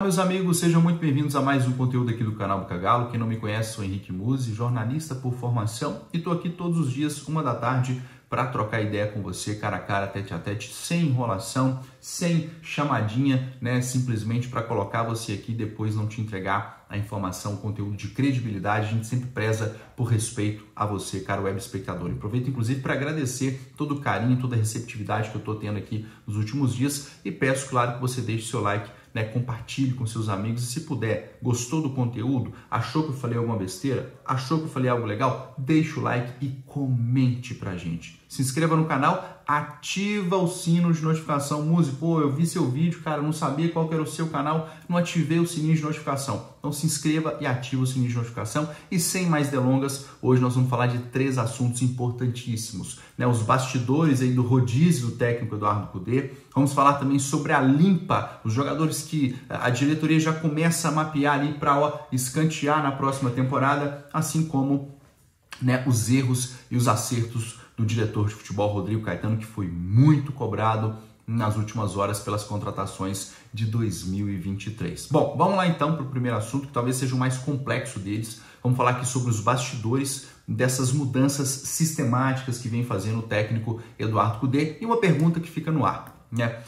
Meus amigos, sejam muito bem-vindos a mais um conteúdo aqui do canal do Cagalo. Quem não me conhece, sou Henrique Musi, jornalista por formação e estou aqui todos os dias, 13h, para trocar ideia com você, cara a cara, tete a tete, sem enrolação, sem chamadinha, né? Simplesmente para colocar você aqui e depois não te entregar a informação, o conteúdo de credibilidade. A gente sempre preza por respeito a você, cara web espectador. E aproveito, inclusive, para agradecer todo o carinho, toda a receptividade que eu estou tendo aqui nos últimos dias e peço, claro, que você deixe seu like, né, compartilhe com seus amigos e, se puder, gostou do conteúdo, achou que eu falei alguma besteira, achou que eu falei algo legal, deixa o like e comente pra gente. Se inscreva no canal, ativa o sino de notificação. Musi, pô, eu vi seu vídeo, cara, não sabia qual que era o seu canal, não ativei o sininho de notificação. Então se inscreva e ative o sininho de notificação. E sem mais delongas, hoje nós vamos falar de 3 assuntos importantíssimos, né? Os bastidores aí do rodízio do técnico Eduardo Cudê. Vamos falar também sobre a limpa, os jogadores que a diretoria já começa a mapear ali para escantear na próxima temporada, assim como, né, os erros e os acertos do diretor de futebol Rodrigo Caetano, que foi muito cobrado nas últimas horas pelas contratações de 2023. Bom, vamos lá então para o primeiro assunto, que talvez seja o mais complexo deles. Vamos falar aqui sobre os bastidores dessas mudanças sistemáticas que vem fazendo o técnico Eduardo Cudê. E uma pergunta que fica no ar, né?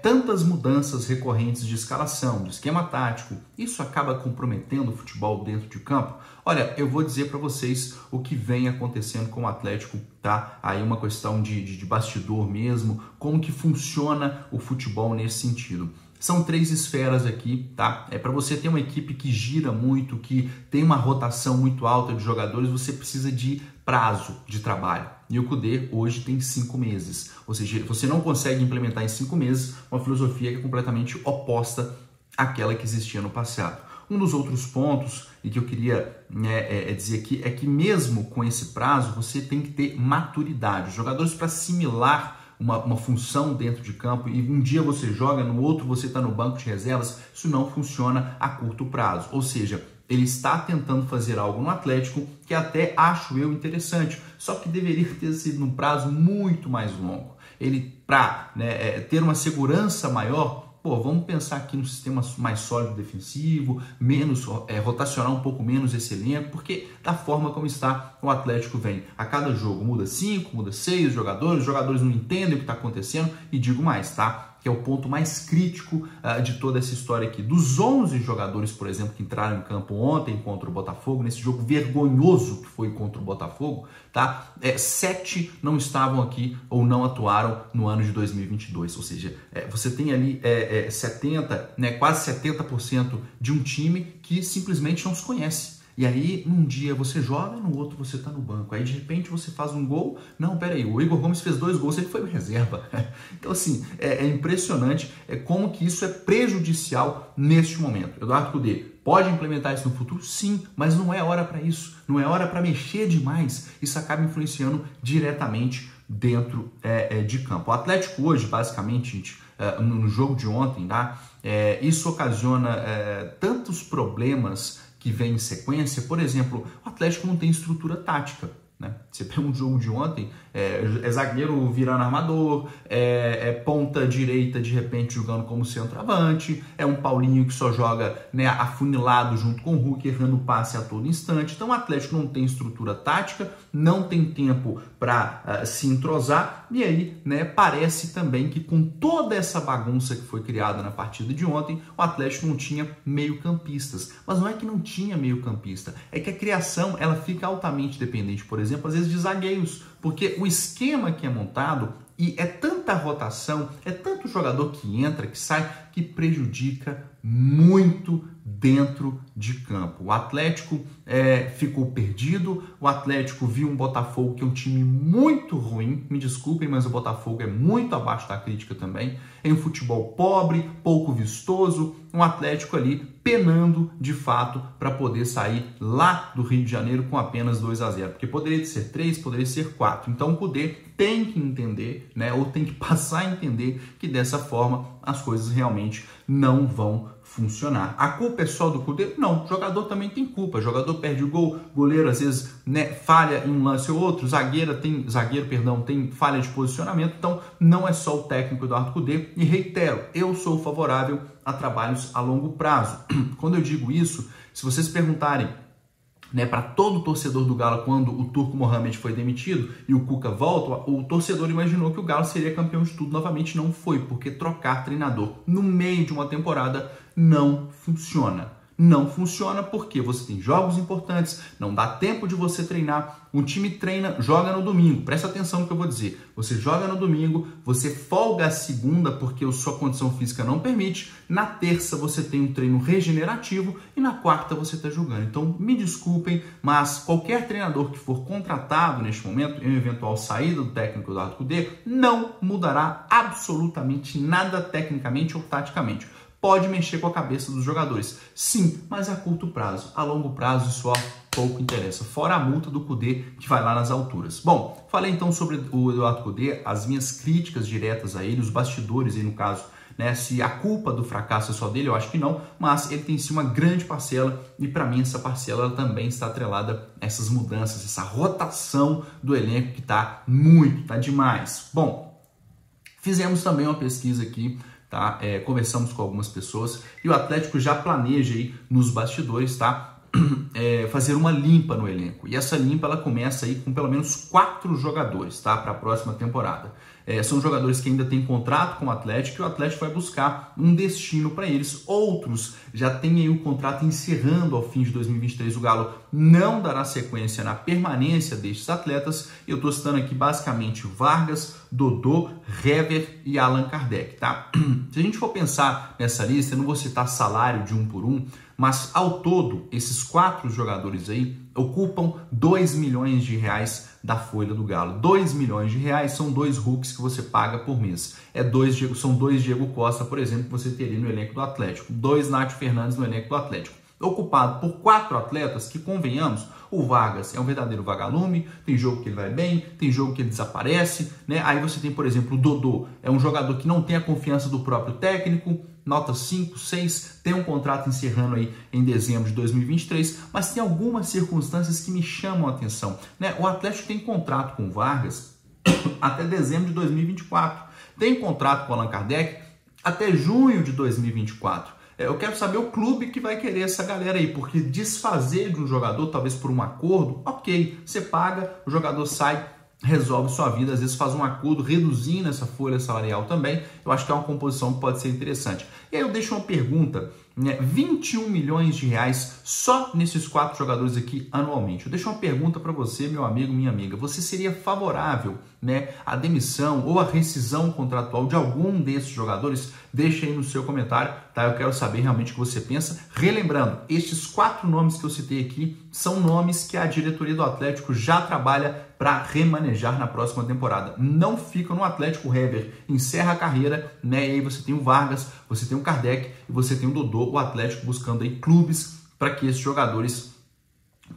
Tantas mudanças recorrentes de escalação, de esquema tático, isso acaba comprometendo o futebol dentro de campo? Olha, eu vou dizer para vocês o que vem acontecendo com o Atlético, tá? Aí uma questão de bastidor mesmo, como que funciona o futebol nesse sentido. São 3 esferas aqui, tá? Para você ter uma equipe que gira muito, que tem uma rotação muito alta de jogadores, você precisa de prazo de trabalho. E o Cudê hoje tem 5 meses. Ou seja, você não consegue implementar em 5 meses uma filosofia que é completamente oposta àquela que existia no passado. Um dos outros pontos, e que eu queria dizer aqui, é que mesmo com esse prazo, você tem que ter maturidade. Os jogadores, para assimilar uma função dentro de campo, e um dia você joga, no outro você está no banco de reservas, isso não funciona a curto prazo. Ou seja, ele está tentando fazer algo no Atlético que até acho eu interessante, só que deveria ter sido num prazo muito mais longo. Ele, para ter uma segurança maior, vamos pensar aqui no sistema mais sólido defensivo, menos rotacionar um pouco menos esse elenco, porque da forma como está, o Atlético vem a cada jogo, muda 5, muda 6 jogadores, os jogadores não entendem o que está acontecendo, e digo mais, tá? Que é o ponto mais crítico de toda essa história aqui. Dos 11 jogadores, por exemplo, que entraram em campo ontem contra o Botafogo, nesse jogo vergonhoso que foi contra o Botafogo, tá? 7 não estavam aqui ou não atuaram no ano de 2022. Ou seja, você tem ali 70, quase 70% de um time que simplesmente não se conhece. E aí, num dia você joga, no outro você está no banco. Aí, de repente, você faz um gol. Não, peraí, o Igor Gomes fez 2 gols, ele foi reserva. Então, assim, é impressionante como que isso é prejudicial neste momento. Eduardo Cudê pode implementar isso no futuro? Sim, mas não é hora para isso. Não é hora para mexer demais. Isso acaba influenciando diretamente dentro de campo. O Atlético hoje, basicamente, gente, no jogo de ontem, tá? Isso ocasiona tantos problemas que vem em sequência. Por exemplo, o Atlético não tem estrutura tática, né? Você pega um jogo de ontem, zagueiro virando armador, ponta direita de repente jogando como centroavante, um Paulinho que só joga, afunilado junto com o Hulk, errando passe a todo instante. Então o Atlético não tem estrutura tática, não tem tempo para se entrosar, e aí, parece também que com toda essa bagunça que foi criada na partida de ontem, o Atlético não tinha meio-campistas. Mas não é que não tinha meio-campista, é que a criação ela fica altamente dependente, por exemplo, às vezes de zagueiros, porque o esquema que é montado, e é tanta rotação, é tanto jogador que entra, que sai, que prejudica muito dentro de campo. O Atlético ficou perdido, o Atlético viu um Botafogo que é um time muito ruim, me desculpem, mas o Botafogo é muito abaixo da crítica também, em um futebol pobre, pouco vistoso, um Atlético ali penando de fato para poder sair lá do Rio de Janeiro com apenas 2-0, porque poderia ser 3, poderia ser 4. Então o Cudê tem que entender, ou tem que passar a entender que dessa forma as coisas realmente não vão funcionar. A culpa é só do Cudê? Não, o jogador também tem culpa. O jogador perde o gol, goleiro às vezes falha em um lance ou outro, zagueiro tem falha de posicionamento. Então não é só o técnico Eduardo Cudê. E reitero, eu sou favorável a trabalhos a longo prazo. Quando eu digo isso, se vocês perguntarem, né, para todo torcedor do Galo, quando o Turco Mohamed foi demitido e o Cuca volta, o torcedor imaginou que o Galo seria campeão de tudo novamente. Não foi, porque trocar treinador no meio de uma temporada não funciona. Não funciona porque você tem jogos importantes, não dá tempo de você treinar. Um time treina, joga no domingo. Presta atenção no que eu vou dizer. Você joga no domingo, você folga a segunda porque a sua condição física não permite. Na terça você tem um treino regenerativo e na quarta você está jogando. Então me desculpem, mas qualquer treinador que for contratado neste momento, em eventual saída do técnico Eduardo Cudê, não mudará absolutamente nada tecnicamente ou taticamente. Pode mexer com a cabeça dos jogadores, sim, mas a curto prazo. A longo prazo isso pouco interessa, fora a multa do Cudê que vai lá nas alturas. Bom, falei então sobre o Eduardo Cudê, as minhas críticas diretas a ele, os bastidores aí no caso, né, se a culpa do fracasso é só dele, eu acho que não, mas ele tem sim uma grande parcela e para mim essa parcela ela também está atrelada a essas mudanças, essa rotação do elenco que tá demais. Bom, fizemos também uma pesquisa aqui, tá? Conversamos com algumas pessoas e o Atlético já planeja aí nos bastidores, tá? Fazer uma limpa no elenco. E essa limpa ela começa aí com pelo menos 4 jogadores, tá? Para a próxima temporada. São jogadores que ainda têm contrato com o Atlético e o Atlético vai buscar um destino para eles. Outros já têm aí o contrato encerrando ao fim de 2023. O Galo não dará sequência na permanência destes atletas. Eu estou citando aqui basicamente Vargas, Dodô, Hever e Allan Kardec, tá? Se a gente for pensar nessa lista, eu não vou citar salário de um por um, mas ao todo, esses 4 jogadores aí ocupam 2 milhões de reais da folha do Galo. 2 milhões de reais são 2 Hulks que você paga por mês. São 2 Diego Costa, por exemplo, que você teria no elenco do Atlético. 2 Nacho Fernandes no elenco do Atlético. Ocupado por 4 atletas que, convenhamos, o Vargas é um verdadeiro vagalume, tem jogo que ele vai bem, tem jogo que ele desaparece, né? Aí você tem, por exemplo, o Dodô, é um jogador que não tem a confiança do próprio técnico, nota 5, 6, tem um contrato encerrando aí em dezembro de 2023, mas tem algumas circunstâncias que me chamam a atenção, né? O Atlético tem contrato com o Vargas até dezembro de 2024, tem contrato com o Allan Kardec até junho de 2024. Eu quero saber o clube que vai querer essa galera aí, porque desfazer de um jogador, talvez por um acordo, ok, você paga, o jogador sai, resolve sua vida, às vezes faz um acordo reduzindo essa folha salarial também. Eu acho que é uma composição que pode ser interessante. E aí eu deixo uma pergunta, né? 21 milhões de reais só nesses 4 jogadores aqui anualmente. Eu deixo uma pergunta para você, meu amigo, minha amiga. Você seria favorável, né, à demissão ou à rescisão contratual de algum desses jogadores? Deixa aí no seu comentário, tá? Eu quero saber realmente o que você pensa. Relembrando, estes 4 nomes que eu citei aqui são nomes que a diretoria do Atlético já trabalha para remanejar na próxima temporada. Não fica no Atlético. O Hever encerra a carreira, né? E aí você tem o Vargas, você tem o Kardec e você tem o Dodô. O Atlético buscando aí clubes para que esses jogadores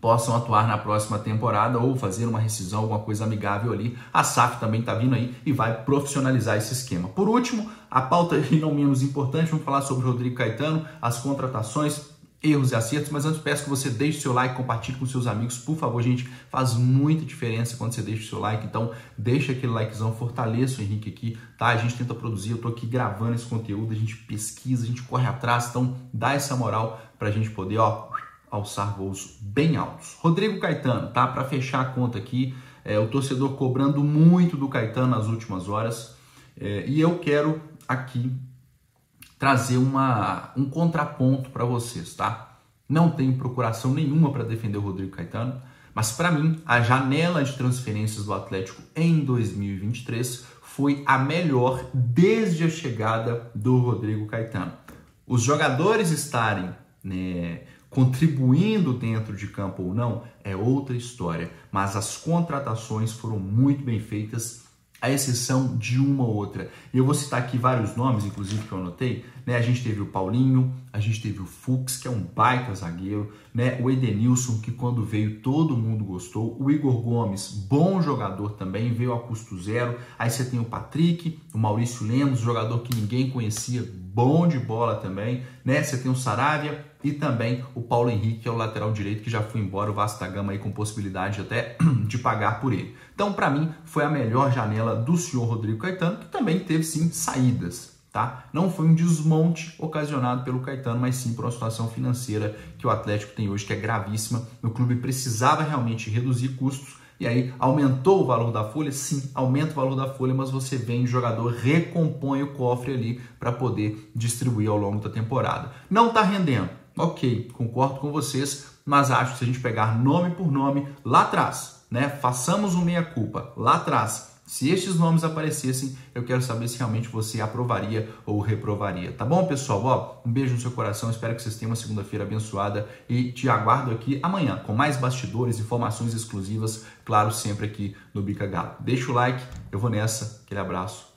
possam atuar na próxima temporada ou fazer uma rescisão, alguma coisa amigável ali. A SAF também está vindo aí e vai profissionalizar esse esquema. Por último, a pauta e não menos importante, vamos falar sobre o Rodrigo Caetano, as contratações, erros e acertos, mas antes peço que você deixe seu like, compartilhe com seus amigos, por favor, gente, faz muita diferença quando você deixa o seu like, então deixa aquele likezão, fortaleça o Henrique aqui, tá? A gente tenta produzir, eu tô aqui gravando esse conteúdo, a gente pesquisa, a gente corre atrás, então dá essa moral pra gente poder, ó, alçar voos bem altos. Rodrigo Caetano, tá? Para fechar a conta aqui, o torcedor cobrando muito do Caetano nas últimas horas, e eu quero aqui trazer um contraponto para vocês, tá? Não tenho procuração nenhuma para defender o Rodrigo Caetano, mas para mim a janela de transferências do Atlético em 2023 foi a melhor desde a chegada do Rodrigo Caetano. Os jogadores estarem, né, contribuindo dentro de campo ou não é outra história, mas as contratações foram muito bem feitas, à exceção de uma ou outra. E eu vou citar aqui vários nomes, inclusive, que eu anotei, né? A gente teve o Paulinho, a gente teve o Fux, que é um baita zagueiro, né? O Edenilson, que quando veio todo mundo gostou, o Igor Gomes, bom jogador também, veio a custo zero. Aí você tem o Patrick, o Maurício Lemos, jogador que ninguém conhecia, bom de bola também, né? Você tem o Saravia e também o Paulo Henrique, que é o lateral direito, que já foi embora, o Vasco da Gama aí com possibilidade até de pagar por ele. Então, para mim, foi a melhor janela do senhor Rodrigo Caetano, que também teve, sim, saídas. tá? Não foi um desmonte ocasionado pelo Caetano, mas sim por uma situação financeira que o Atlético tem hoje, que é gravíssima. O clube precisava realmente reduzir custos, e aí aumentou o valor da folha? Sim, aumenta o valor da folha, mas você vende o jogador, recompõe o cofre ali para poder distribuir ao longo da temporada. Não está rendendo? Ok, concordo com vocês, mas acho que se a gente pegar nome por nome lá atrás, né, façamos um meia-culpa lá atrás, se estes nomes aparecessem, eu quero saber se realmente você aprovaria ou reprovaria. Tá bom, pessoal? Ó, um beijo no seu coração, espero que vocês tenham uma segunda-feira abençoada e te aguardo aqui amanhã com mais bastidores, informações exclusivas, claro, sempre aqui no Bica Galo. Deixa o like, eu vou nessa, aquele abraço.